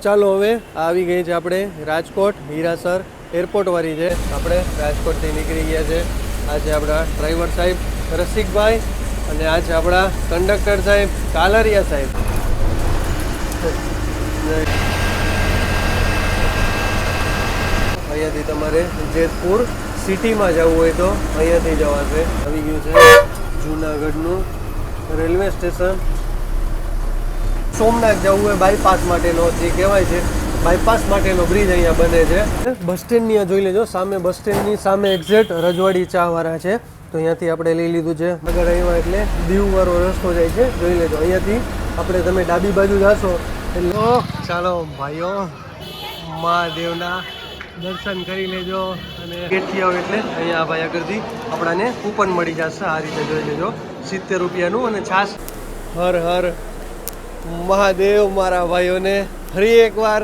ચાલો હવે આવી ગઈ છે આપણે રાજકોટ હીરાસર એરપોર્ટ વાળી છે. આપણે રાજકોટથી નીકળી ગયા છે. આજે આપણા ડ્રાઈવર સાહેબ રસિકભાઈ અને આજે આપણા કંડક્ટર સાહેબ કાલરિયા સાહેબ. અહીંયાથી તમારે જેતપુર સિટીમાં જવું હોય તો અહીંયાથી જવાશે. આવી ગયું છે જૂનાગઢનું રેલવે સ્ટેશન. સોમનાથ જવું હોય બાયપાસ માટેનો જે કહેવાય છે બાયપાસ માટેનો બ્રિજ અહીંયા બને છે. બસ સ્ટેન્ડની જોઈ લેજો, સામે બસ સ્ટેન્ડની સામે એક્ઝેક્ટ રજવાડી ચાવાળા છે. તો અહીંયાથી આપણે લઈ લીધું છે. આગળ આવ્યા એટલે દીવવાળો રસ્તો જાય છે, જોઈ લેજો. અહીંયાથી આપણે તમે ડાબી બાજુ જશો એટલે ચાલો ભાઈઓ મહાદેવના દર્શન કરી લેજો. અને ગેટથી આવો એટલે અહીંયા ભાઈ આગળથી આપણાને કૂપન મળી જશે. આ રીતે જોઈ લેજો, 70 રૂપિયાનું. અને છાસ હર હર મહાદેવ. મારા ભાઈઓને ફરી એકવાર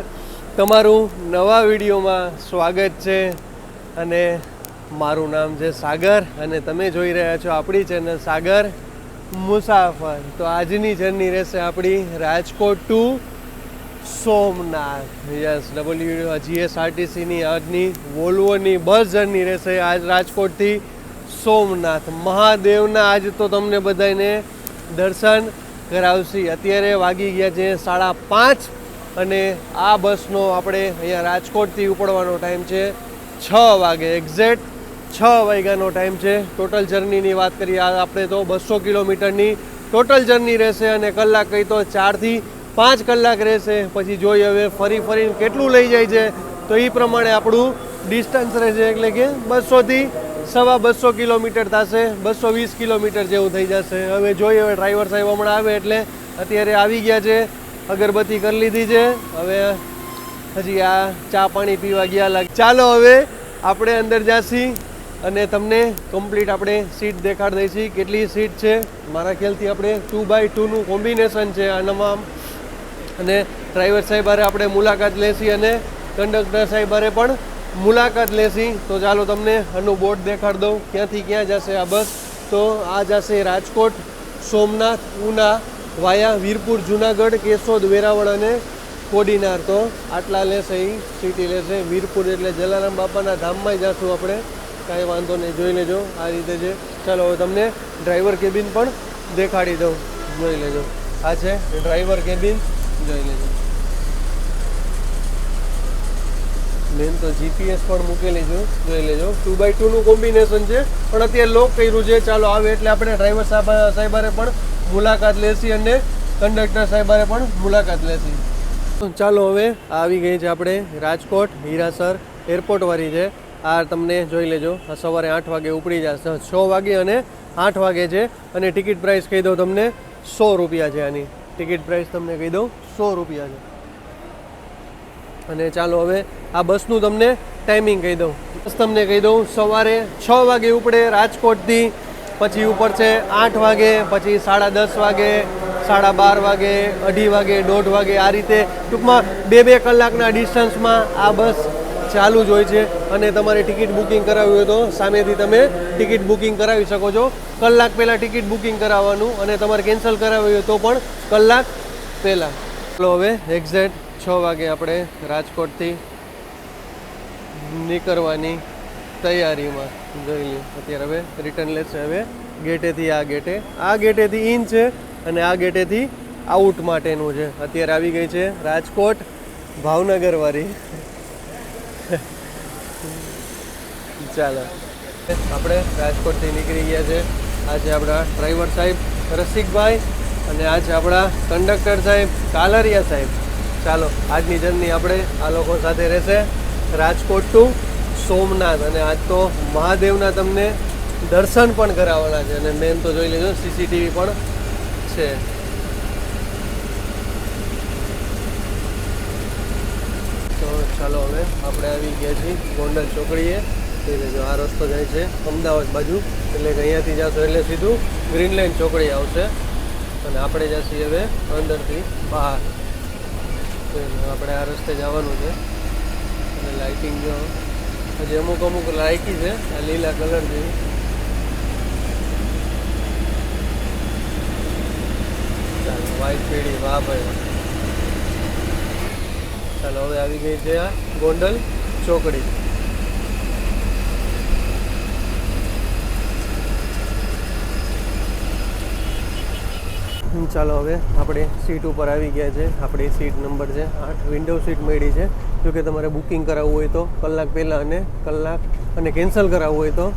તમારું નવા વિડીયોમાં સ્વાગત છે. અને મારું નામ છે સાગર અને તમે જોઈ રહ્યા છો આપણી ચેનલ સાગર મુસાફર. તો આજની જર્ની રહેશે આપણી રાજકોટ ટુ સોમનાથ. યસ, GSRTCની આજની વોલ્વોની બસ જર્ની રહેશે આજ રાજકોટથી સોમનાથ. મહાદેવના આજ તો તમને બધાને દર્શન કરાવશી. અત્યારે વાગી ગયા છે 5:30 અને આ બસનો આપણે અહીંયા રાજકોટથી ઉપડવાનો ટાઈમ છે 6 વાગે. એક્ઝેક્ટ 6 વાગ્યાનો ટાઈમ છે. ટોટલ જર્નીની વાત કરીએ આપણે તો 200 કિલોમીટરની ટોટલ જર્ની રહેશે અને કલાક કહી તો 4 થી 5 કલાક રહેશે. પછી જોઈએ હવે ફરીને કેટલું લઈ જાય છે તો એ પ્રમાણે આપણું ડિસ્ટન્સ રહેશે. એટલે કે 200 થી 250 કિલોમીટર થશે, 220 કિલોમીટર જેવું થઈ જશે. હવે જોઈએ, હવે ડ્રાઈવર સાહેબ હમણાં આવે એટલે અત્યારે આવી ગયા છે, અગરબત્તી કરી લીધી છે. હવે હજી આ ચા પાણી પીવા ગયા લાગે. ચાલો હવે આપણે અંદર જાસી અને તમને કમ્પ્લીટ આપણે સીટ દેખાડી દઈશી. કેટલી સીટ છે મારા ખ્યાલથી આપણે 2x2નું કોમ્બિનેશન છે આનામાં. અને ડ્રાઈવર સાહેબ હારે આપણે મુલાકાત લેશી અને કંડક્ટર સાહેબ હારે પણ મુલાકાત લેશી. તો ચાલો તમને આનું બોર્ડ દેખાડી દઉં ક્યાંથી ક્યાં જશે આ બસ. તો આ જશે રાજકોટ સોમનાથ ઉના વાયા વીરપુર જુનાગઢ કેશોદ વેરાવળ અને કોડીનાર. તો આટલા લેશે, એ સિટી લેશે. વીરપુર એટલે જલારામ બાપાના ધામમાં જશું આપણે, કાંઈ વાંધો નહીં. જોઈ લેજો આ રીતે છે. ચાલો હવે તમને ડ્રાઈવર કેબિન પણ દેખાડી દઉં, જોઈ લેજો. આ છે ડ્રાઈવર કેબિન, જોઈ લેજો. મેન તો GPS પણ મૂકેલી છે, જોઈ લેજો. 2x2નું કોમ્બિનેશન છે પણ અત્યારે લોક કર્યું છે. ચાલો આવે એટલે આપણે ડ્રાઈવર સાહેબારે પણ મુલાકાત લેશી અને કંડક્ટર સાહેબારે પણ મુલાકાત લેશી. ચાલો હવે આવી ગઈ છે આપણે રાજકોટ હીરાસર એરપોર્ટ વાળી છે. આ તમને જોઈ લેજો, આ સવારે 8 વાગે ઉપડી જશે. 6 વાગે અને 8 વાગે છે. અને ટિકિટ પ્રાઇસ કહી દઉં તમને 100 રૂપિયા છે. આની ટિકિટ પ્રાઇસ તમને કહી દઉં 100 રૂપિયા છે. અને ચાલો હવે આ બસનું તમને ટાઈમિંગ કહી દઉં. બસ તમને કહી દઉં સવારે 6 વાગે ઉપડે રાજકોટથી, પછી ઉપર છે 8 વાગે, પછી 10:30 વાગે, 12:30 વાગે, 2:30 વાગે, 1:30 વાગે. આ રીતે ટૂંકમાં 2-2 કલાકના ડિસ્ટન્સમાં આ બસ ચાલુ જ હોય છે. અને તમારે ટિકિટ બુકિંગ કરાવવી હોય તો સામેથી તમે ટિકિટ બુકિંગ કરાવી શકો છો. કલાક પહેલાં ટિકિટ બુકિંગ કરાવવાનું અને તમારે કેન્સલ કરાવવી હોય તો પણ કલાક પહેલાં. ચાલો હવે એક્ઝેક્ટ 6 વાગે આપણે રાજકોટથી નીકળવાની તૈયારીમાં. જોઈ લઈએ અત્યારે હવે રિટર્ન લેશે. હવે ગેટેથી આ ગેટેથી ઇન છે અને આ ગેટેથી આઉટ માટેનું છે. અત્યારે આવી ગઈ છે રાજકોટ ભાવનગર વાળી. ચાલો આપણે રાજકોટથી નીકળી ગયા છે. આજે આપણા ડ્રાઈવર સાહેબ રસિકભાઈ અને આજે આપણા કંડક્ટર સાહેબ કાલરિયા સાહેબ. ચાલો આજની જર્ની આપણે આ લોકો સાથે રહેશે રાજકોટ ટુ સોમનાથ. અને આજ તો મહાદેવના તમને દર્શન પણ કરાવવાના છે. અને મેન તો જોઈ લેજો CCTV પણ છે. તો ચાલો હવે આપણે આવી ગયા છીએ ગોંડલ ચોકડીએ. જોઈ લેજો આ રસ્તો જાય છે અમદાવાદ બાજુ, એટલે કે અહીંયાથી જશો એટલે સીધું ગ્રીન લાઇન ચોકડી આવશે. અને આપણે જઈએ હવે અંદરથી બહાર. આપણે આ રસ્તે જવાનું છે. અને લાઇટિંગ જો હજી અમુક લાયકી છે, આ લીલા કલર જેવી. ચાલો વ્હાઈટ પેઢી, વાહ ભાઈ. ચાલો હવે આવી ગઈ છે આ ગોંડલ ચોકડી. ચાલો હવે આપણે સીટ ઉપર આવી ગયા છે. આપણી સીટ નંબર છે 8. વિન્ડો સીટ મળી છે. જો કે તમારે બુકિંગ કરાવવું હોય તો કલાક પહેલાં અને કેન્સલ કરાવવું હોય તો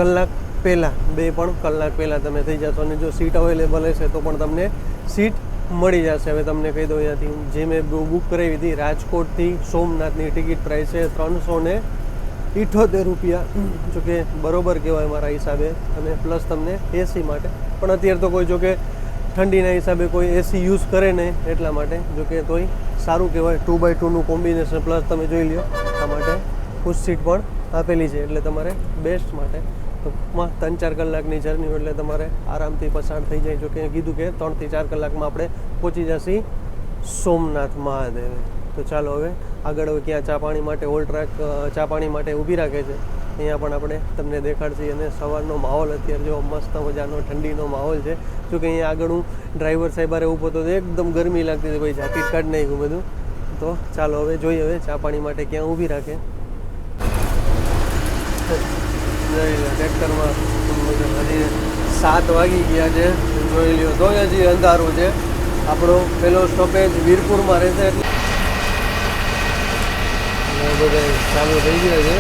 કલાક પહેલાં, બે પણ કલાક પહેલાં તમે થઈ જશો. અને જો સીટ અવેલેબલ હશે તો પણ તમને સીટ મળી જશે. હવે તમને કહી દઉં, અહીંયાથી જે મેં બુક કરાવી હતી રાજકોટથી સોમનાથની ટિકિટ પ્રાઇસ છે 378 રૂપિયા. જોકે બરોબર કહેવાય મારા હિસાબે, અને પ્લસ તમને એસી માટે. પણ અત્યારે તો કોઈ જોકે ઠંડીના હિસાબે કોઈ એસી યુઝ કરે નહીં, એટલા માટે. જોકે તોય સારું કહેવાય. 2x2નું કોમ્બિનેશન, પ્લસ તમે જોઈ લો આ માટે ખુશ સીટ પણ આપેલી છે, એટલે તમારે બેસ્ટ માટે. ટૂંકમાં 3-4 કલાકની જર્ની હોય એટલે તમારે આરામથી પસાર થઈ જાય. જો કે કીધું કે 3 થી 4 કલાકમાં આપણે પહોંચી જશી સોમનાથ મહાદેવ. તો ચાલો હવે આગળ ક્યાં ચા પાણી માટે ઓલ ટ્રેક ચા પાણી માટે ઊભી રાખે છે અહીંયા પણ આપણે તમને દેખાડશી. અને સવારનો માહોલ અત્યારે જો મસ્ત મજાનો ઠંડીનો માહોલ છે. જો કે અહીંયા આગળ હું ડ્રાઈવર સાહેબ હારે ઊભો હતો તો એકદમ ગરમી લાગતી હતી, ભાઈ જાકેટ કાઢી નાખ્યું બધું. તો ચાલો હવે જોઈએ હવે ચા પાણી માટે ક્યાં ઊભી રાખે. ટ્રેક્ટરમાં હજી 7 વાગી ગયા છે, જોઈ લ્યો. તો હજી અંધારું છે. આપણો પહેલો સ્ટોપેજ વીરપુરમાં રહેશે, એટલે બધા ચાલુ થઈ ગયા છે.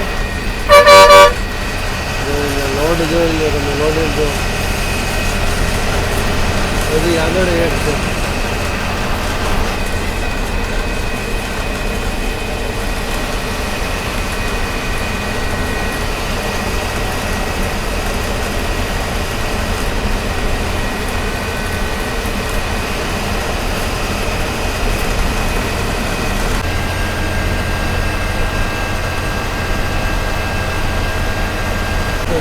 જોઈ લો લોડ, જોઈ લો તમે લોડ જો હજી આગળ એક છે.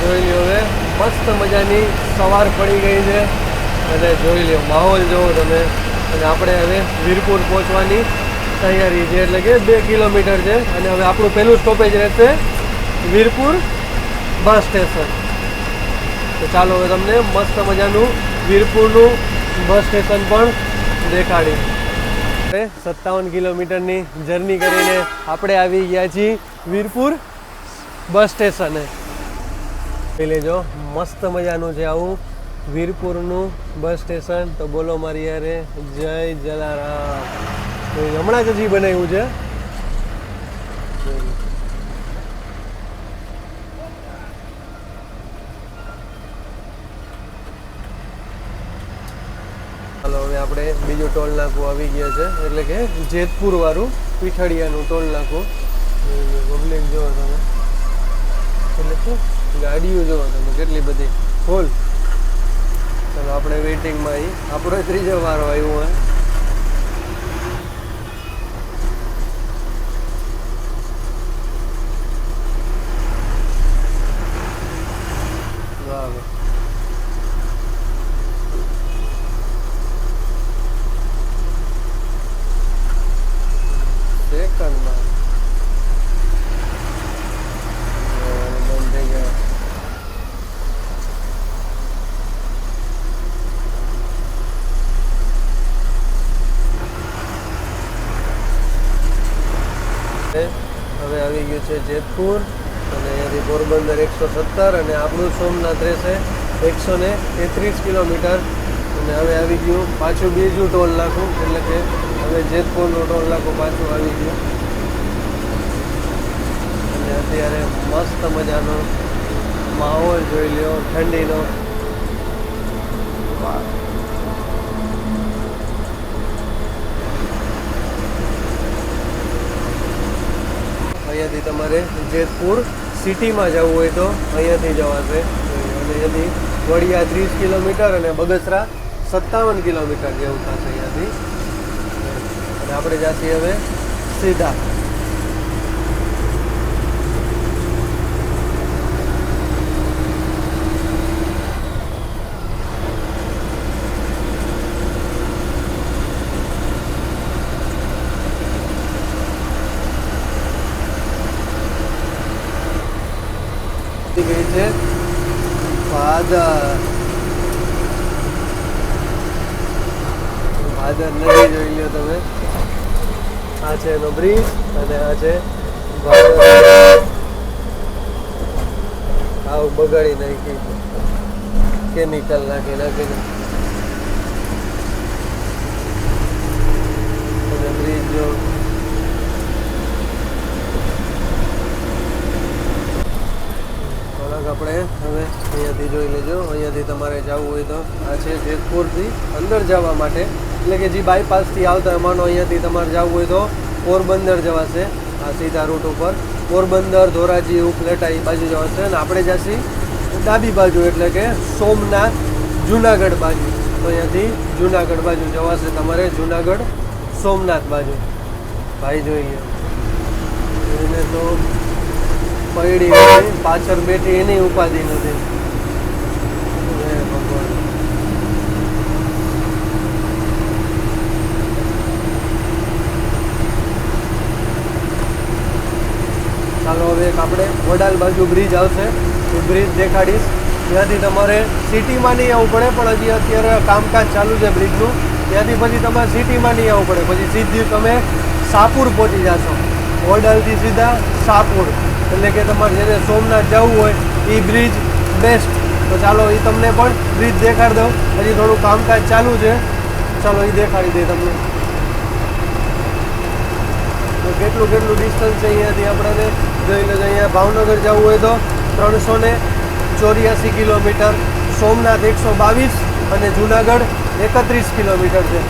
જોઈ લ્યો હવે મસ્ત મજાની સવાર પડી ગઈ છે, અને જોઈ લ્યો માહોલ જોવો તમે. અને આપણે હવે વીરપુર પહોંચવાની તૈયારી છે, એટલે કે 2 કિલોમીટર છે. અને હવે આપણું પહેલું સ્ટોપેજ રહેશે વીરપુર બસ સ્ટેશન. તો ચાલો હવે તમને મસ્ત મજાનું વીરપુરનું બસ સ્ટેશન પણ દેખાડી. 57 કિલોમીટરની જર્ની કરીને આપણે આવી ગયા છીએ વીરપુર બસ સ્ટેશને. લેજો મસ્ત મજાનું છે આવું વીરપુરનું બસ સ્ટેશન. તો બોલો મારી યારે જય જલારામ. તો હમણાં જ હજી બનાવ્યું છે. ચાલો હવે આપણે બીજું ટોલ નાકું આવી ગયા છે, એટલે કે જેતપુર વાળું પીઠડિયાનું ટોલ નાકું. પબ્લિક જો તમે, એટલે શું ગાડીઓ જોવો તમે કેટલી બધી ફૂલ. ચાલો આપણે વેઇટિંગમાં આવી. આપણો 3જો વારો આવ્યો હોય. બરાબર સેકન્ડમાં બંધ થઈ ગયા. હવે આવી ગયું છે જેતપુર, અને અહીંયાથી પોરબંદર 170, અને આપણું સોમનાથ રહેશે 133 કિલોમીટર. અને હવે આવી ગયું પાછું બીજું ટોલ નાકું, એટલે કે હવે જેતપુરનું ટોલ નાકું પાછું આવી ગયું. અને અત્યારે મસ્ત મજાનો માહોલ જોઈ લ્યો ઠંડીનો. અહીંયાથી તમારે જેતપુર સિટીમાં જવું હોય તો અહીંયાથી જવાશે. અને અહીંયાથી વડિયા 30 કિલોમીટર અને બગસરા 57 કિલોમીટર જેવું થશે અહીંયાથી. અને આપણે જાછીએ હવે સીધા. ગઈ છે ભાદર નદી જોઈ લો તમે. આ છે એનો બ્રિજ અને આ છે આવું બગાડી નાખી, કેમિકલ નાખી નાખીને. અને બ્રિજ જો આપણે હવે અહીંયાથી જોઈ લેજો. અહીંયાથી તમારે જવું હોય તો આ છે જેતપુરથી અંદર જવા માટે, એટલે કે જે બાયપાસથી આવતા માનો અહીંયાથી તમારે જવું હોય તો પોરબંદર જવાશે. આ સીધા રૂટ ઉપર પોરબંદર, ધોરાજી, ઉપલેટા એ બાજુ જવાશે. અને આપણે જઈશું ડાબી બાજુ એટલે કે સોમનાથ, જુનાગઢ બાજુ. તો અહીંયાથી જુનાગઢ બાજુ જવાશે તમારે, જુનાગઢ સોમનાથ બાજુ. ભાઈ જોઈએ એને તો પૈડી પાછળ બેઠી એની ઉપાધિ નથી. ભગવાન ચાલો હવે એક આપણે વડાલ બાજુ બ્રિજ આવશે, એ બ્રિજ દેખાડીશ. ત્યાંથી તમારે સિટીમાં નહીં આવવું પડે, પણ હજી અત્યારે કામકાજ ચાલુ છે બ્રિજનું. ત્યાંથી પછી તમારે સિટીમાં નહીં આવવું પડે, પછી સીધી તમે શાહપુર પહોંચી જશો. વડાલથી સીધા શાહપુર, એટલે કે તમારે જેને સોમનાથ જવું હોય એ બ્રિજ બેસ્ટ. તો ચાલો એ તમને પણ બ્રિજ દેખાડી દઉં. હજી થોડું કામકાજ ચાલુ છે, ચાલો એ દેખાડી દે તમને. તો કેટલું ડિસ્ટન્સ છે અહીંયાથી આપણને જોઈ લેજો. અહીંયા ભાવનગર જવું હોય તો 384 કિલોમીટર, સોમનાથ 122 અને જુનાગઢ 31 કિલોમીટર છે.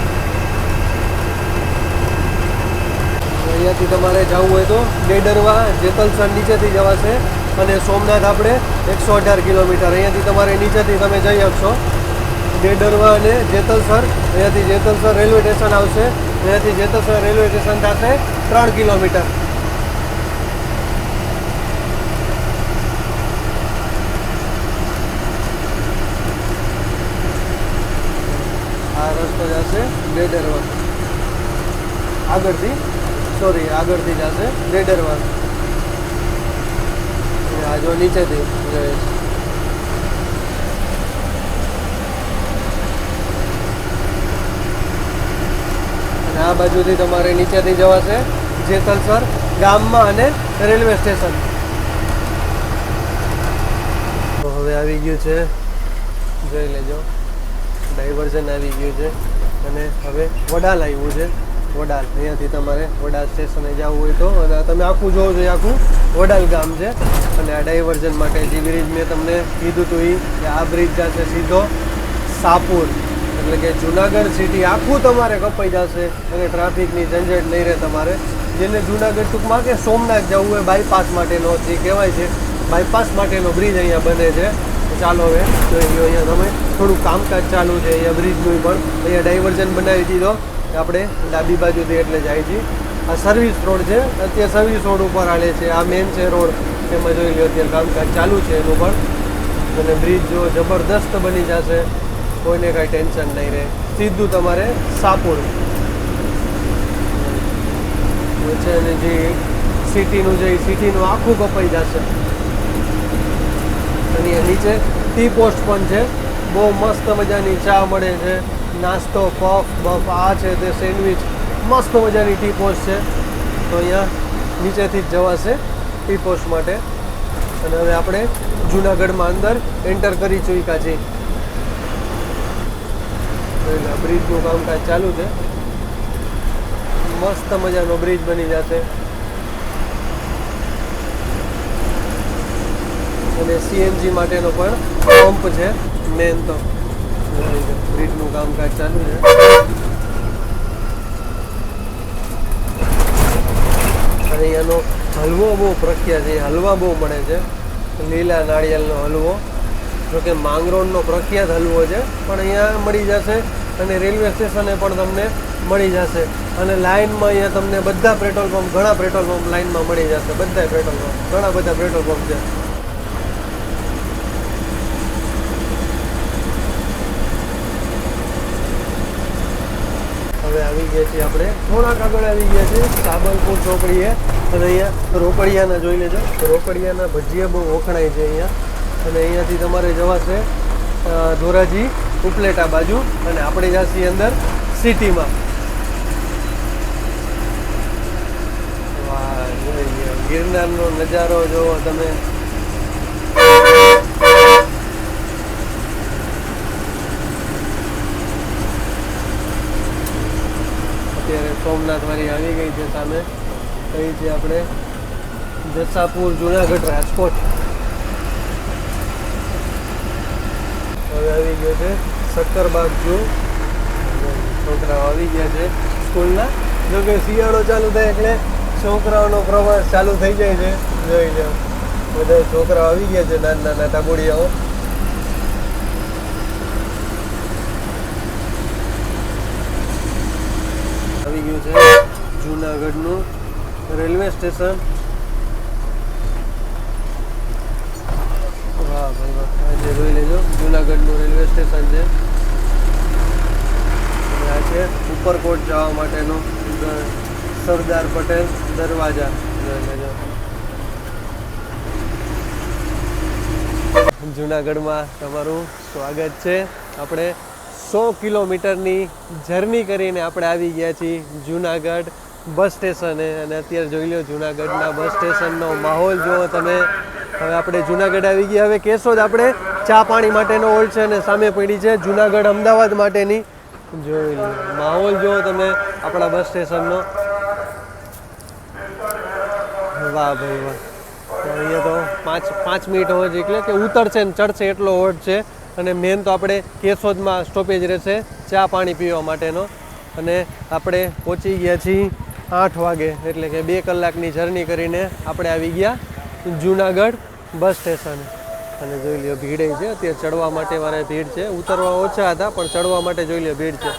અહીંયાથી તમારે જવું હોય તો ડેડરવા, જેતલસર નીચેથી જવાશે અને સોમનાથ આપણે 118 કિલોમીટર. અહીંયાથી તમારે નીચેથી તમે જઈ શકશો. ડેડરવા અને જેતલસર, અહીંયાથી જેતલસર રેલવે સ્ટેશન આવશે. અહીંયાથી જેતલસર રેલવે સ્ટેશન થશે 3 કિલોમીટર. આ રસ્તો જશે ડેડરવા આગળથી જશે ડેડરવા. આ જો નીચેથી અને આ બાજુથી તમારે નીચેથી જવાશે જેતલસર ગામમાં અને રેલવે સ્ટેશન. તો હવે આવી ગયું છે, જોઈ લેજો ડાયવર્ઝન આવી ગયું છે. અને હવે વડાલ આવ્યું છે. વડાલ અહીંયાથી તમારે વડાલ સ્ટેશને જવું હોય તો, અને તમે આખું જોવો છો, આખું વડાલ ગામ છે. અને આ ડાયવર્ઝન માટે જે બ્રિજ મેં તમને કીધું હતું એ કે આ બ્રિજ જશે સીધો શાહપુર, એટલે કે જુનાગઢ સિટી આખું તમારે કપાઈ જશે અને ટ્રાફિકની ઝંઝટ નહીં રહે તમારે. જેને જુનાગઢ ટૂંકમાં કે સોમનાથ જવું હોય બાયપાસ માટેનો જે કહેવાય છે, બાયપાસ માટેનો બ્રિજ અહીંયા બને છે. ચાલો હવે જોઈ લો, અહીંયા તમે થોડું કામકાજ ચાલુ છે અહીંયા બ્રિજનું પણ. અહીંયા ડાયવર્ઝન બનાવી દીધો, આપણે ડાબી બાજુથી એટલે જાય છે. આ સર્વિસ રોડ છે, અત્યારે સર્વિસ રોડ ઉપર હાલે છે. આ મેન છે રોડ, એમાં જોઈ લો અત્યારે કામકાજ ચાલુ છે એનું પણ. અને બ્રિજ જો જબરદસ્ત બની જશે, કોઈને કાંઈ ટેન્શન નહીં રહે. સીધું તમારે શાહપુર છે અને જે સિટીનું છે એ સિટીનું આખું કપાઈ જશે. અને નીચે ટી પોસ્ટ પણ છે, બહુ મસ્ત મજાની ચા મળે છે, નાસ્તો, પફ બફ, આ છે તે સેન્ડવિચ, મસ્ત મજાની ટી પોસ્ટ છે. તો અહીંયા નીચેથી જ જવાશે ટી પોસ્ટ માટે. અને હવે આપણે જુનાગઢમાં અંદર એન્ટર કરી ચૂક્યા છીએ. બ્રિજનું કામકાજ ચાલુ છે, મસ્ત મજાનો બ્રિજ બની જશે. અને સીએનજી માટેનો પણ પંપ છે મેન. તો બ્રિજનું કામકાજ ચાલુ છે. અને અહીંયાનો હલવો બહુ પ્રખ્યાત છે, હલવા બહુ મળે છે. લીલા નાળિયેરનો હલવો, જોકે માંગરોળનો પ્રખ્યાત હલવો છે, પણ અહીંયા મળી જશે. અને રેલવે સ્ટેશને પણ તમને મળી જશે. અને લાઇનમાં અહીંયા તમને બધા પેટ્રોલ પંપ, ઘણા પેટ્રોલ પંપ લાઇનમાં મળી જશે. બધા પેટ્રોલ પંપ, ઘણા બધા પેટ્રોલ પંપ છે. હવે આવી ગયા છીએ આપણે થોડાક આગળ આવી ગયા છીએ સાબલપુર ચોકડીએ. અને અહીંયા રોકડિયાના જોઈ લેજો, રોકડિયાના ભજીયા બહુ વખણાય છે અહીંયા. અને અહીંયાથી તમારે જવાશે ધોરાજી, ઉપલેટા બાજુ. અને આપણે જઈશું અંદર સિટીમાં. ગિરનારનો નજારો જોવો તમે. અત્યારે સોમનાથ વાળી આવી ગઈ છે સામે. કઈ છે આપણે જસાપુર, જુનાગઢ, રાજકોટ. હવે આવી ગયો છે શક્કરબાગ ઝૂ. છોકરાઓ આવી ગયા છે સ્કૂલના. જોકે શિયાળો ચાલુ થાય એટલે છોકરાઓનો પ્રવાસ ચાલુ થઈ જાય છે. જોઈ લો બધા છોકરાઓ આવી ગયા છે, નાના નાના ટાબુડિયાઓ. આવી ગયું છે જુનાગઢનું રેલવે સ્ટેશન. વાહ ભાઈ વાહ, આજે જોઈ લેજો જુનાગઢનું રેલવે સ્ટેશન છે. આ છે ઉપરકોટ જવા માટેનું સરદાર પટેલ દરવાજા. જોઈ લેજો. જુનાગઢમાં તમારું સ્વાગત છે. આપણે 100 કિલોમીટરની જર્ની કરીને આપણે આવી ગયા છીએ જુનાગઢ બસ સ્ટેશને. અને અત્યારે જોઈ લો જુનાગઢના બસ સ્ટેશનનો માહોલ જુઓ તમે. હવે આપણે જુનાગઢ આવી ગયા. હવે કેશોદ આપણે ચા પાણી માટેનો હોલ્ડ છે અને સામે પડી છે જુનાગઢ અમદાવાદ માટેની. જોઈ લો માહોલ જુઓ તમે આપણા બસ સ્ટેશનનો. વાહ ભાઈ વાહ. અહીંયા તો પાંચ મિનિટ હોય એટલે કે ઉતરશે ને ચડશે એટલો હોલ્ડ છે. અને મેન તો આપણે કેશોદમાં સ્ટોપેજ રહેશે ચા પાણી પીવા માટેનો. અને આપણે પહોંચી ગયા છીએ 8 વાગે, એટલે કે 2 કલાકની જર્ની કરીને આપણે આવી ગયા જુનાગઢ બસ સ્ટેશન. અને જોઈ લો ભીડ છે અત્યારે. ચડવા માટે મારે ભીડ છે, ઉતરવા ઓછા હતા પણ ચડવા માટે જોઈ લો ભીડ છે.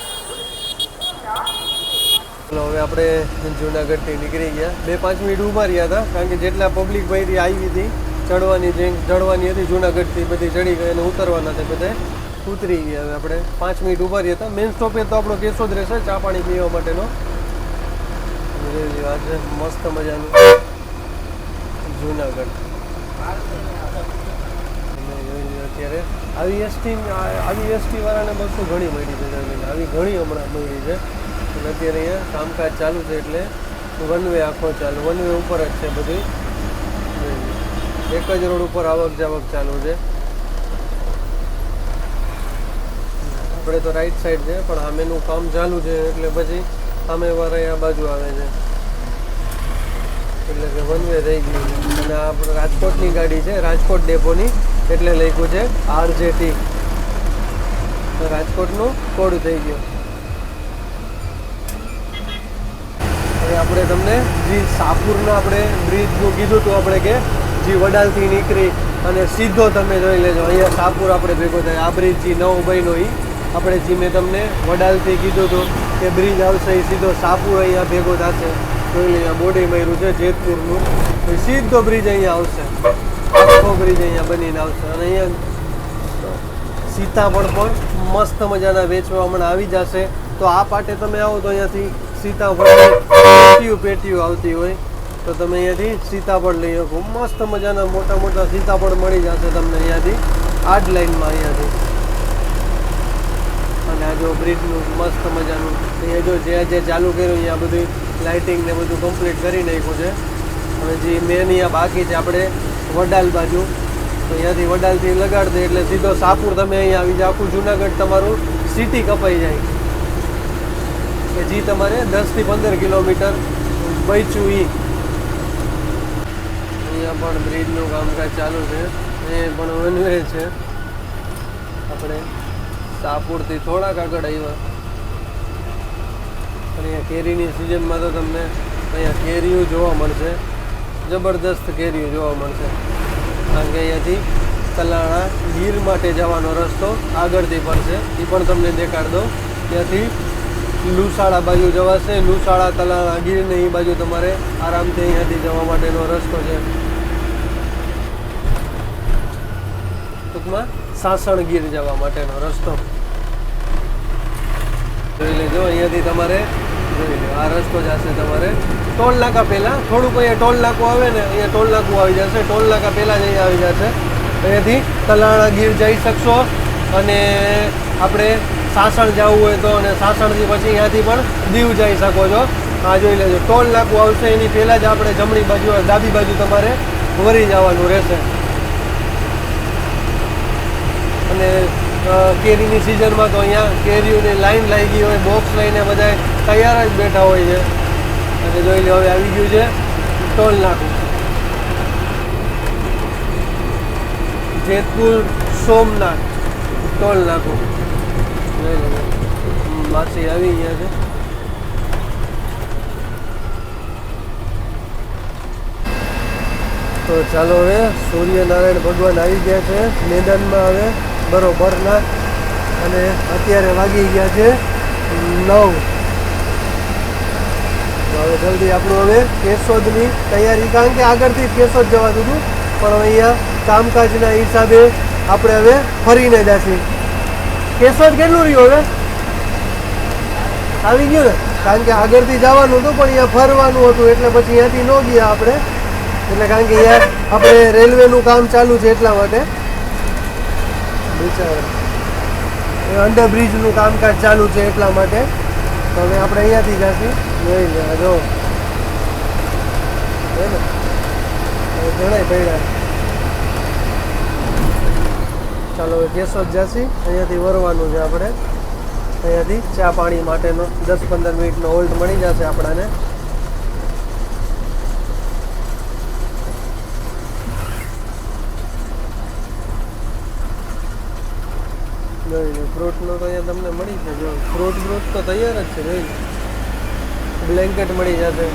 ચલો હવે આપણે જુનાગઢથી નીકળી ગયા. 2-5 મિનિટ ઊભા રહ્યા હતા કારણ કે જેટલા પબ્લિક ભાઈ આવી હતી ચડવાની હતી જુનાગઢથી બધી ચડી ગઈ અને ઉતરવાના હતા બધા ઉતરી ગયા. હવે આપણે 5 મિનિટ ઊભા રહ્યા હતા. મેઇન સ્ટોપેજ તો આપણો કેશોદ રહેશે ચા પાણી પીવા માટેનો. આજે મસ્ત મજાનું જુનાગઢ. અત્યારે આવી એસટી વાળાને બસો ઘણી મળી છે. આવી ઘણી હમણાં મળી છે. અત્યારે અહીંયા કામકાજ ચાલુ છે એટલે વન વે આખો ચાલુ. વન વે ઉપર જ છે બધું. એક જ રોડ ઉપર આવક જાવક ચાલુ છે. આપણે તો રાઈટ સાઈડ છે પણ સામેનું કામ ચાલુ છે એટલે પછી સામે વાળા આ બાજુ આવે છે એટલે કે વન વે થઈ ગયું છે. અને આ રાજકોટની ગાડી છે, રાજકોટ ડેપોની, એટલે લખ્યું છે RJT. તો રાજકોટનું કોડ થઈ ગયો. હવે આપણે તમને જે સાપુરના આપણે બ્રિજનું કીધું હતું આપણે કે જે વડાલથી નીકળી અને સીધો તમે જોઈ લેજો અહીંયા સાપુર આપણે ભેગો થાય. આ બ્રિજ જે નવો બન્યો એ આપણે જે મેં તમને વડાલથી કીધું હતું કે બ્રિજ આવશે એ સીધો સાપુર અહીંયા ભેગો થશે. જોઈ લે અહીંયા બોડી માર્યું છે જેતપુરનું. સીધો બ્રિજ અહીંયા આવશે, આખો બ્રિજ અહીંયા બનીને આવશે. અને અહીંયા સીતાફળ પણ મસ્ત મજાના વેચવા હમણાં આવી જશે. તો આ પાટે તમે આવો તો અહીંયાથી સીતાફળ પેટીઓ આવતી હોય તો તમે અહીંયાથી સીતાફળ લઈ શકો. મસ્ત મજાના મોટા મોટા સીતાફળ મળી જશે તમને અહીંયાથી આ જ લાઈનમાં અહીંયાથી. અને આ જો બ્રિજનું મસ્ત મજાનું અહીંયા જો જે ચાલુ કર્યું અહીંયા બધું લાઇટિંગ ને બધું કમ્પ્લીટ કરી નાખ્યું છે. હવે જે મેન અહીંયા બાકી છે આપણે વડાલ બાજુ, તો અહીંયાથી વડાલથી લગાડી દે એટલે સીધો સાપુર તમે અહીંયા આવી જાય. આખું જુનાગઢ તમારું સિટી કપાઈ જાય કે જે તમારે 10 થી 15 કિલોમીટર બચ્યું એ. અહીંયા પણ બ્રિજનું કામકાજ ચાલુ છે. એ પણ વન વે છે. આપણે સાપુરથી થોડાક આગળ આવ્યા. અને અહીંયા કેરીની સિઝનમાં તો તમને અહીંયા કેરીઓ જોવા મળશે, જબરદસ્ત કેરીઓ જોવા મળશે. કારણ કે અહીંયાથી તલાણા ગીર માટે જવાનો રસ્તો આગળથી પડશે, એ પણ તમને દેખાડ દો. ત્યાંથી લુસાડા બાજુ જવાશે. લુસાડા તલાણા ગીર ને એ બાજુ તમારે આરામથી અહીંયાથી જવા માટેનો રસ્તો છે. ટૂંકમાં સાસણ ગીર જવા માટેનો રસ્તો જોઈ લેજો. અહીંયાથી તમારે જોઈ લો આ રસ્તો જશે તમારે ટોલ નાકા પહેલાં. થોડુંક અહીંયા ટોલ નાકું આવે ને, અહીંયા ટોલ નાકું આવી જશે. ટોલ નાકા પહેલાં જ અહીંયા આવી જશે. અહીંયાથી તલાણા ગીર જઈ શકશો. અને આપણે સાસણ જવું હોય તો, અને સાસણથી પછી અહીંયાથી પણ દીવ જઈ શકો છો. આ જોઈ લેજો, ટોલ નાકું આવશે એની પહેલાં જ આપણે જમણી બાજુ ડાબી બાજુ તમારે વળી જવાનું રહેશે. અને કેરીની સિઝનમાં તો અહીંયા કેરીઓની લાઈન લાગી હોય, બોક્સ લઈને બધા તૈયાર જ બેઠા હોય છે. અને જોઈ લો હવે આવી ગયું છે ટોલ નાકું, જેતપુર સોમનાથ ટોલ નાકું. જોઈ લો માસી આવી ગયા છે. તો ચાલો હવે સૂર્યનારાયણ ભગવાન આવી ગયા છે મેદાનમાં હવે બરોબરના. અને અત્યારે વાગી ગયા છે 9. હવે જલ્દી આપણું હવે કેશોદની તૈયારી, કારણ કે આગળથી કેશોદ જવાતું હતું પણ અહીંયા કામકાજના હિસાબે આપણે હવે ફરીને જશું. કેશોદ કેટલું રહ્યું હવે આવી ગયું ને, કારણ કે આગળથી જવાનું હતું પણ અહીંયા ફરવાનું હતું એટલે પછી અહીંયાથી ન ગયા આપણે. એટલે કારણ કે યાર આપણે રેલવેનું કામ ચાલુ છે એટલા માટે, બિચારા અંડરબ્રિજનું કામકાજ ચાલુ છે એટલા માટે. તો હવે આપણે અહીંયાથી જશું. જોઈ લે જો ઘણા પડ્યા. ચાલો હવે કેશોદ જશી, અહીંયાથી વરવાનું છે આપણે. અહીંયાથી ચા પાણી માટેનો 10-15 મિનિટનો હોલ્ટ મળી જશે આપણાને. જોઈ લો ફ્રૂટનો તો અહીંયા તમને મળી જશે. ફ્રૂટ તો તૈયાર જ છે. જોઈ લો બ્લેન્કેટ મળી જશે.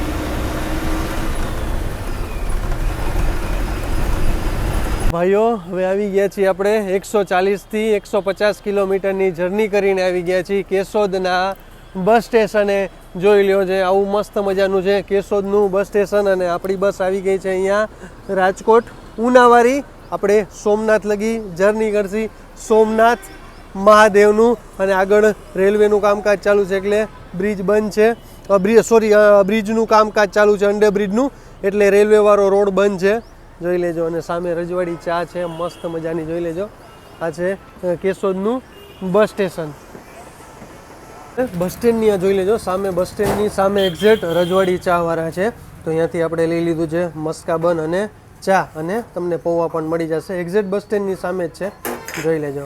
ભાઈઓ હવે આવી ગયા છીએ આપણે 140થી 150 કિલોમીટરની જર્ની કરીને આવી ગયા છીએ કેશોદના બસ સ્ટેશને. જોઈ લ્યો છે આવું મસ્ત મજાનું છે કેશોદનું બસ સ્ટેશન. અને આપણી બસ આવી ગઈ છે અહીંયા રાજકોટ ઉનાવારી. આપણે સોમનાથ લગી જર્ની કરશી, સોમનાથ મહાદેવનું. અને આગળ રેલવેનું કામકાજ ચાલુ છે એટલે બ્રિજ બંધ છે. બ્રિજનું કામકાજ ચાલુ છે, અંડરબ્રિજનું, એટલે રેલવેવાળો રોડ બંધ છે. જોઈ લેજો. અને સામે રજવાડી ચા છે મસ્ત મજાની. જોઈ લેજો આ છે કેશોદનું બસ સ્ટેશન. બસ સ્ટેન્ડની આ જોઈ લેજો સામે, બસ સ્ટેન્ડની સામે એક્ઝેક્ટ રજવાડી ચાવાળા છે. તો અહીંયાથી આપણે લઈ લીધું છે મસ્કા બન અને ચા, અને તમને પૌવા પણ મળી જશે. એક્ઝેક્ટ બસ સ્ટેન્ડની સામે જ છે. જોઈ લેજો.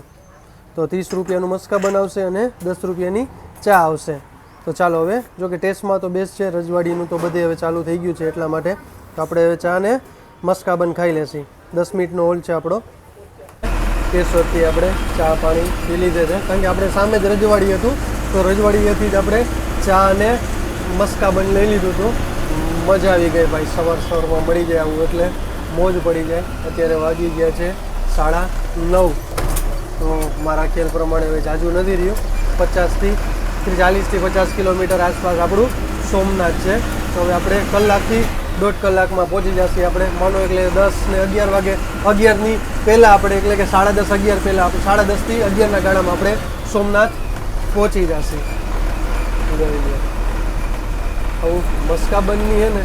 તો 30 રૂપિયાનું મસ્કા બન આવશે અને 10 રૂપિયાની ચા આવશે. તો ચાલો હવે, જો કે ટેસ્ટમાં તો બેસ્ટ છે, રજવાડીનું તો બધે હવે ચાલુ થઈ ગયું છે એટલા માટે. તો આપણે હવે ચા ને મસ્કા બન ખાઈ લેશી. 10 મિનિટનો હોલ્ડ છે આપણો. કેશોદથી આપણે ચા પાણી પી લીધે છે, કારણ કે આપણે સામે જ રજવાડી હતું. તો રજવાડીથી જ આપણે ચા અને મસ્કા બન લઈ લીધું હતું. મજા આવી ગઈ ભાઈ, સવારમાં મળી જાય આવું એટલે મોજ પડી જાય. અત્યારે વાગી ગયા છે 9:30. તો મારા ખ્યાલ પ્રમાણે હવે જાજુ નથી રહ્યું. 40થી 50 કિલોમીટર આસપાસ આપણું સોમનાથ છે. તો હવે આપણે કલાકથી 1.5 કલાકમાં પહોંચી જશે આપણે. માનો એટલે 10 ને 11 વાગે, 11ની પહેલાં આપણે, એટલે કે 10:30 11 પહેલાં આપણે 10:30 થી 11ના ગાળામાં આપણે સોમનાથ પહોંચી જશે. આવું મસ્કા બંધની છે ને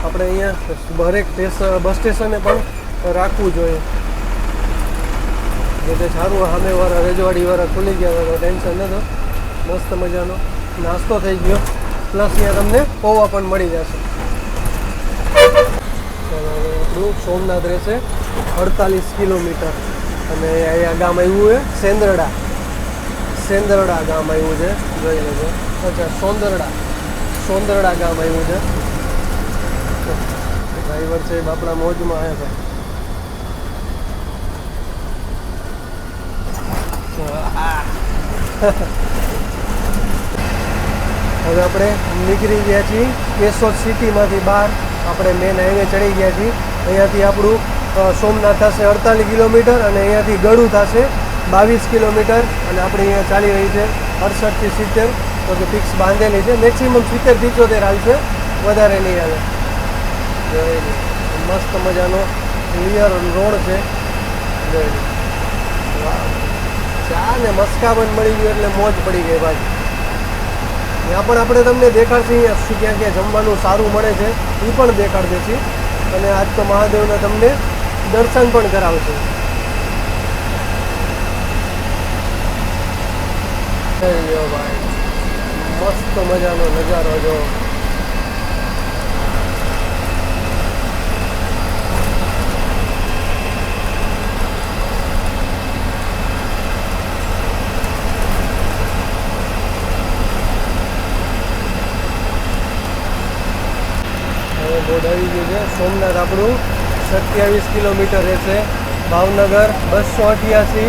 આપણે અહીંયા હરેક બસ સ્ટેશને પણ રાખવું જોઈએ. જે સારું સામેવાળા રજવાડીવાળા ખુલી ગયા તો ટેન્શન નહોતો. મસ્ત મજાનો નાસ્તો થઈ ગયો, પ્લસ અહીંયા તમને પૌવા પણ મળી જશે. આપણું સોમનાથ રહેશે 48 કિલોમીટર. અને અહીંયા ગામ આવ્યું છે સેંદરડા ગામ આવ્યું છે. જોઈ લેજો. અચ્છા, સોંદરડા ગામ આવ્યું છે. ડ્રાઈવર છે આપણા મોજમાં આવ્યા હતા. હવે આપણે નીકળી ગયા છીએ કેશોદ સિટીમાંથી બહાર. આપણે મેન હાઈવે ચડી ગયા છીએ. અહીંયાથી આપણું સોમનાથ થશે 48 કિલોમીટર અને અહીંયાથી ગળું થશે 22 કિલોમીટર. અને આપણે અહીંયા ચાલી રહી છે 68 થી 70. તો કે ફિક્સ બાંધેલી છે. મેક્સિમમ 70 થી 75 હાલશે, વધારે નહીં આવે. મસ્ત મજાનો ક્લિયર રોડ છે. ચા ને મસ્કા બન મળી ગયું એટલે મોજ પડી ગઈ ભાઈ. ત્યાં પણ આપણે તમને દેખાડશે શું ક્યાં ક્યાં જમવાનું સારું મળે છે એ પણ દેખાડશે છીએ. અને આજ તો મહાદેવના તમને દર્શન પણ કરાવશે. ભાઈ મસ્ત મજાનો નજારો જો. બોર્ડ આવી ગયું છે. સોમનાથ આપણું 27 કિલોમીટર રહેશે, ભાવનગર 288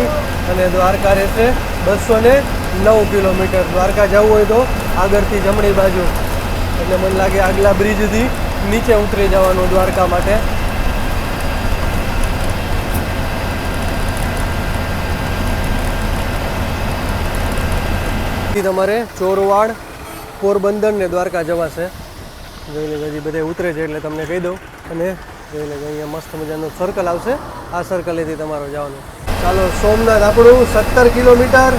અને દ્વારકા રહેશે 209 કિલોમીટર. દ્વારકા જવું હોય તો આગળથી જમણી બાજુ, એટલે મને લાગે આગલા બ્રિજથી નીચે ઉતરી જવાનું દ્વારકા માટે. તમારે ચોરવાડ, પોરબંદર ને દ્વારકા જવાશે. જોઈ લે હજી બધે ઉતરે છે એટલે તમને કહી દઉં. અને જોઈ લે અહીંયા મસ્ત મજાનું સર્કલ આવશે, આ સર્કલેથી તમારો જવાનું. ચાલો, સોમનાથ આપણું 17 કિલોમીટર.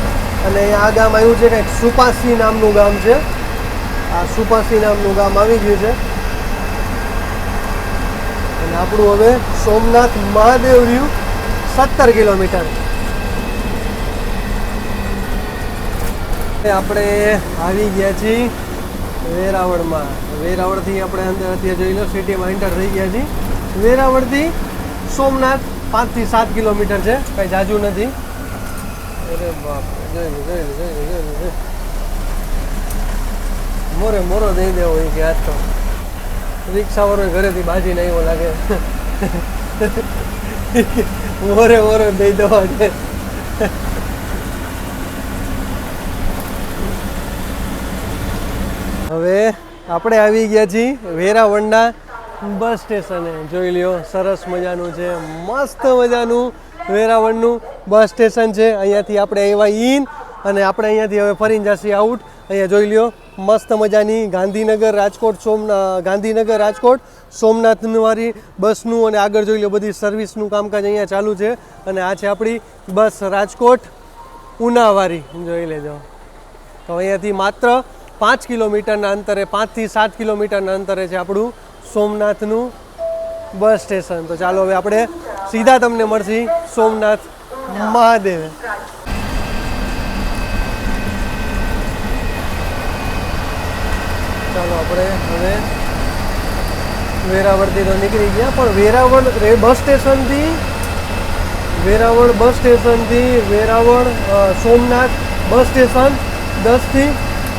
અને આ ગામ આવ્યું છે કંઈક સુપાસી નામનું ગામ છે. આ સુપાસી નામનું ગામ આવી ગયું છે. અને આપણું હવે સોમનાથ મહાદેવ રહ્યું 17 કિલોમીટર. આપણે આવી ગયા છીએ વેરાવળમાં. વેરાવળથી આપણે અંદર અત્યારે જોઈ લો સિટીમાં એન્ટર થઈ ગયા છીએ. વેરાવળથી સોમનાથ 5 થી 7 કિલોમીટર છે, કંઈ જાજુ નથી. અરે બાપ, જોઈ મોરે મોરો દઈ દેવો હોય કે આજ તો રિક્ષાવાળો ઘરેથી બાજીને આવ્યો લાગે. મોરે મોરો દઈ દેવા છે. હવે આપણે આવી ગયા છીએ વેરાવળના બસ સ્ટેશને. જોઈ લ્યો, સરસ મજાનું છે, મસ્ત મજાનું વેરાવળનું બસ સ્ટેશન છે. અહીંયાથી આપણે આવ્યા ઇન અને આપણે અહીંયાથી હવે ફરીને જઈએ આઉટ. અહીંયા જોઈ લ્યો, મસ્ત મજાની ગાંધીનગર રાજકોટ સોમનાથની વાળી બસનું, અને આગળ જોઈ લો બધી સર્વિસનું કામકાજ અહીંયા ચાલુ છે. અને આ છે આપણી બસ રાજકોટ ઉનાવાળી, જોઈ લેજો. તો અહીંયાથી માત્ર 5 કિલોમીટરના અંતરે, 5 થી 7 કિલોમીટરના અંતરે છે આપણું સોમનાથનું બસ સ્ટેશન. તો ચાલો હવે આપણે સીધા તમને મળશે સોમનાથ મહાદેવ. ચાલો આપણે હવે વેરાવળથી તો નીકળી ગયા, પણ વેરાવળ બસ સ્ટેશનથી વેરાવળ સોમનાથ બસ સ્ટેશન 10 થી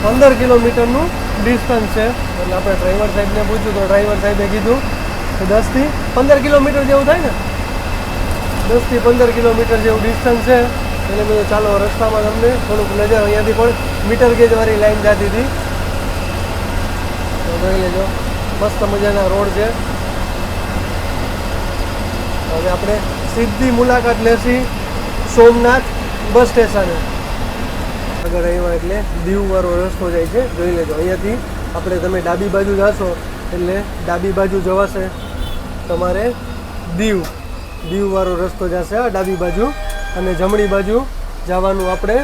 15 કિલોમીટરનું ડિસ્ટન્સ છે. એટલે આપણે ડ્રાઈવર સાહેબને પૂછ્યું તો ડ્રાઈવર સાહેબે કીધું કે 10 થી 15 કિલોમીટર જેવું થાય ને, 10 થી 15 કિલોમીટર જેવું ડિસ્ટન્સ છે. એટલે બધું ચાલો રસ્તામાં તમને થોડુંક નજર, અહીંયાથી પણ મીટર ગેજવાળી લાઈન જતી હતી. તો જોઈ લેજો, મસ્ત મજાના રોડ છે. હવે આપણે સીધી મુલાકાત લેશી સોમનાથ બસ સ્ટેશને. આગળ આવ્યા એટલે દીવવાળો રસ્તો જાય છે, જોઈ લેજો. અહીંયાથી આપણે તમે ડાબી બાજુ જશો એટલે ડાબી બાજુ જવાશે તમારે દીવવાળો રસ્તો જશે આ ડાબી બાજુ, અને જમણી બાજુ જવાનું આપણે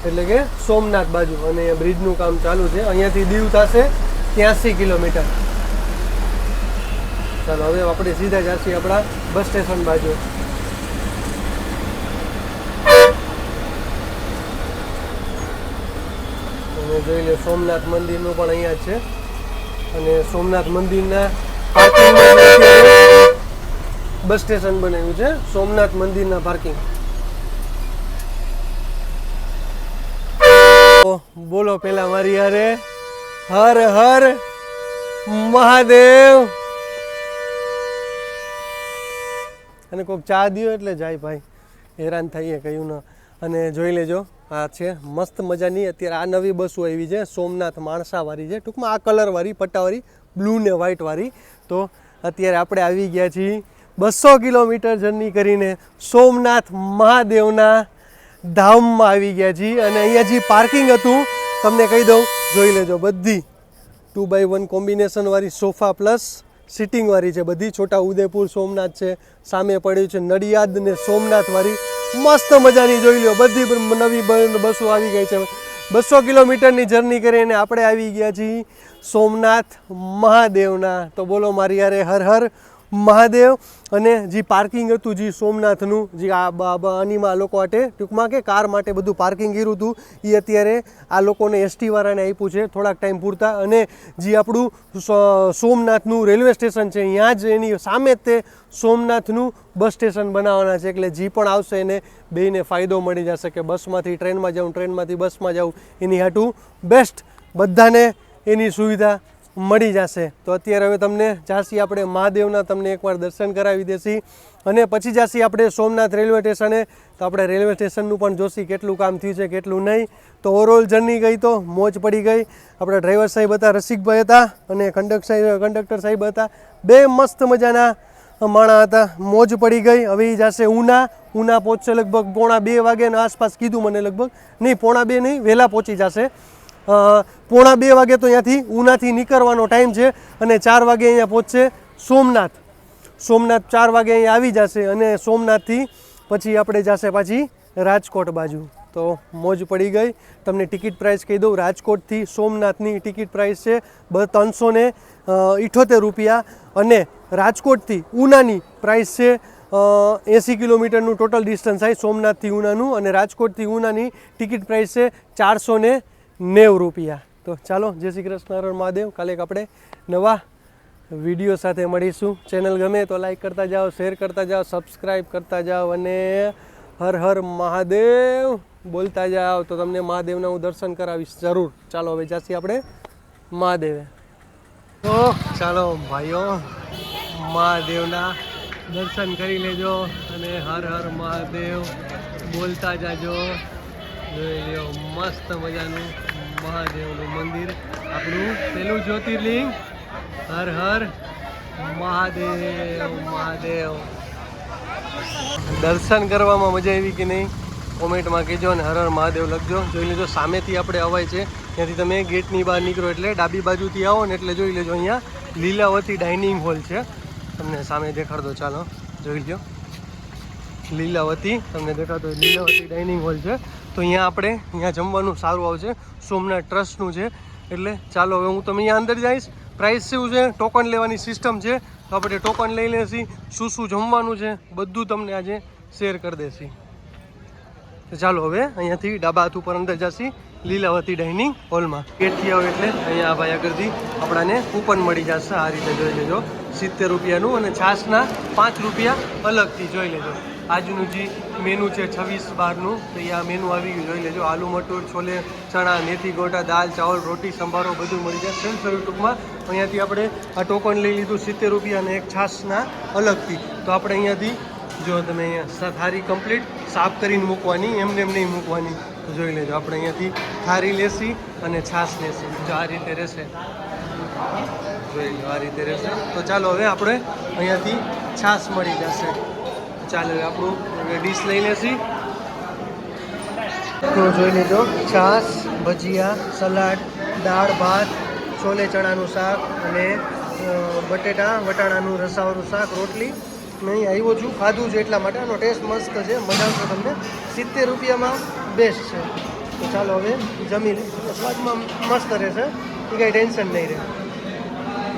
એટલે કે સોમનાથ બાજુ. અને અહીંયા બ્રિજનું કામ ચાલુ છે. અહીંયાથી દીવ થશે 83 કિલોમીટર. ચાલો હવે આપણે સીધા જઈએ આપણા બસ સ્ટેશન બાજુ. અને જોઈ લો, સોમનાથ મંદિરનું પણ અહીંયા જ છે. અને સોમનાથ મંદિરના બસ સ્ટેશન બનાવ્યું છે, સોમનાથ મંદિરના પાર્કિંગ. બોલો પેલા મારી યારે હર હર મહાદેવ. અને કોઈક ચા દો એટલે જાય ભાઈ, હેરાન થઈએ કયું ના. અને જોઈ લેજો, આ છે મસ્ત મજાની અત્યારે આ નવી બસો આવી છે, સોમનાથ માણસાવાળી છે, ટૂંકમાં આ કલરવાળી પટ્ટાવાળી, બ્લુ ને વ્હાઇટવાળી. તો અત્યારે આપણે આવી ગયા છીએ 200 કિલોમીટર જર્ની કરીને સોમનાથ મહાદેવના ધામમાં આવી ગયા છીએ. અને અહીંયા જે પાર્કિંગ હતું તમને કહી દઉં, જોઈ લેજો, બધી 2x1 કોમ્બિનેશનવાળી સોફા પ્લસ સિટિંગવાળી છે બધી. છોટા ઉદેપુર સોમનાથ છે, સામે પડ્યું છે નડિયાદ ને સોમનાથવાળી, મસ્ત મજાની જોઈ લો. બધી નવી બસો આવી ગઈ છે. 200 કિલોમીટરની જર્ની કરીને આપણે આવી ગયા છીએ સોમનાથ મહાદેવના. તો બોલો મારી યારે હર હર મહાદેવ. અને જે પાર્કિંગ હતું જે સોમનાથનું, જે આનીમાં લોકો માટે ટૂંકમાં કે કાર માટે બધું પાર્કિંગ કર્યું હતું, એ અત્યારે આ લોકોને એસટીવાળાને આપ્યું છે થોડાક ટાઈમ પૂરતા. અને જે આપણું સોમનાથનું રેલવે સ્ટેશન છે ત્યાં જ એની સામે જ તે સોમનાથનું બસ સ્ટેશન બનાવવાના છે. એટલે જે પણ આવશે એને બેયને ફાયદો મળી જશે કે બસમાંથી ટ્રેનમાં જાઉં, ટ્રેનમાંથી બસમાં જાઉં, એની હાટું બેસ્ટ બધાને એની સુવિધા મળી જશે. તો અત્યારે હવે તમને જાસી આપણે મહાદેવના તમને એકવાર દર્શન કરાવી દેશી અને પછી જાસી આપણે સોમનાથ રેલવે સ્ટેશને. તો આપણે રેલવે સ્ટેશનનું પણ જોશી કેટલું કામ થયું છે કેટલું નહીં. તો ઓવરઓલ જર્ની ગઈ તો મોજ પડી ગઈ. આપણા ડ્રાઈવર સાહેબ હતા, રસિકભાઈ હતા અને કંડક્ટર સાહેબ હતા. બે મસ્ત મજાના માણા હતા, મોજ પડી ગઈ. હવે એ જશે ઉના પહોંચશે લગભગ 1:30 વાગ્યાના આસપાસ કીધું મને, લગભગ નહીં 1:30 નહીં, વહેલા પહોંચી જશે. 1:30 વાગે તો અહીંયાથી ઉનાથી નીકળવાનો ટાઈમ છે અને 4 વાગે અહીંયા પહોંચશે સોમનાથ. 4 વાગે અહીંયા આવી જશે અને સોમનાથથી પછી આપણે જશે પાછી રાજકોટ બાજુ. તો મોજ પડી ગઈ. તમને ટિકિટ પ્રાઇસ કહી દઉં, રાજકોટથી સોમનાથની ટિકિટ પ્રાઇસ છે 378 રૂપિયા અને રાજકોટથી ઉનાની પ્રાઇસ છે 80 કિલોમીટરનું ટોટલ ડિસ્ટન્સ થાય સોમનાથથી ઉનાનું અને રાજકોટથી ઉનાની ટિકિટ પ્રાઇસ છે 490 રૂપિયા. તો ચાલો, જય શ્રી કૃષ્ણ, હર હર મહાદેવ. કાલે આપણે નવા વિડીયો સાથે મળીશું. ચેનલ ગમે તો લાઈક કરતા જાઓ, શેર કરતા જાઓ, સબસ્ક્રાઈબ કરતા જાઓ અને હર હર મહાદેવ બોલતા જાઓ તો તમને મહાદેવના હું દર્શન કરાવીશ જરૂર. ચાલો હવે જાસી આપણે મહાદેવે. તો ચાલો ભાઈઓ, મહાદેવના દર્શન કરી લેજો અને હર હર મહાદેવ બોલતા જાજો. જોઈ લો મસ્ત મજાનું મહાદેવનું મંદિર, આપણું પેલું જ્યોતિર્લિંગ. હર હર મહાદેવ. દર્શન કરવામાં મજા આવી કે નહીં કોમેન્ટમાં કહેજો અને હર હર મહાદેવ લખજો. જોઈ લેજો સામેથી આપણે અવાય છે, ત્યાંથી તમે ગેટની બહાર નીકળો એટલે ડાબી બાજુથી આવો ને એટલે જોઈ લેજો અહીંયા લીલાવતી ડાઇનિંગ હોલ છે. તમને સામે દેખાડતો, ચાલો જોઈ લો. લીલાવતી તમને દેખાતો લીલાવતી ડાઇનિંગ હોલ છે. તો અહીંયા જમવાનું સારું આવશે, સોમનાથ ટ્રસ્ટનું છે. એટલે ચાલો હવે હું તમે અહીંયા અંદર જઈશ. પ્રાઇસ શું છે, ટોકન લેવાની સિસ્ટમ છે, તો આપણે ટોકન લઈ લેશી. શું જમવાનું છે બધું તમને આજે શેર કરી દેશી. તો ચાલો હવે અહીંયાથી ડાબા હાથ ઉપર અંદર જશી લીલાવતી ડાઇનિંગ હોલમાં. ગેટથી આવો એટલે અહીંયા ભાઈ આગળથી આપણાને કૂપન મળી જશે. આ રીતે જોઈ લેજો, 70 રૂપિયાનું અને છાશના 5 રૂપિયા અલગથી જોઈ લેજો. આજનું જે મેનુ છે 26/12નું, તો અહીંયા મેનુ આવી ગયું જોઈ લેજો. આલુ મટૂર, છોલે ચણા, મેથી ગોટા, દાલ ચાવલ, રોટી સંભારો બધું મળી જાય સેલ્ફ સર્વિસ ટૂંકમાં. અહીંયાથી આપણે આ ટોકન લઈ લીધું 70 રૂપિયા અને એક છાશના અલગથી. તો આપણે અહીંયાથી જો તમે અહીંયા થાળી કમ્પ્લીટ સાફ કરીને મૂકવાની, એમને નહીં મૂકવાની. તો જોઈ લેજો આપણે અહીંયાથી થાળી લેશી અને છાશ લેશી. જો આ રીતે રહેશે, જોઈ લો આ રીતે રહેશે. તો ચાલો હવે આપણે અહીંયાથી છાશ મળી જશે. ચાલો આપણું ડીશ લઈ લેશી. તો જોઈ લેજો છાશ, ભજીયા, સલાડ, દાળ ભાત, છોલે ચણાનું શાક અને વટાણાનું રસાવાળું શાક, રોટલી. નહીં આવ્યો છું, ખાધું છે એટલા માટે. આનો ટેસ્ટ મસ્ત છે, મજા આવશે તમને. 70 રૂપિયામાં બેસ્ટ છે. તો ચાલો હવે જમી લે, સ્વાદમાં મસ્ત રહેશે, એ કાંઈ ટેન્શન નહીં રહે.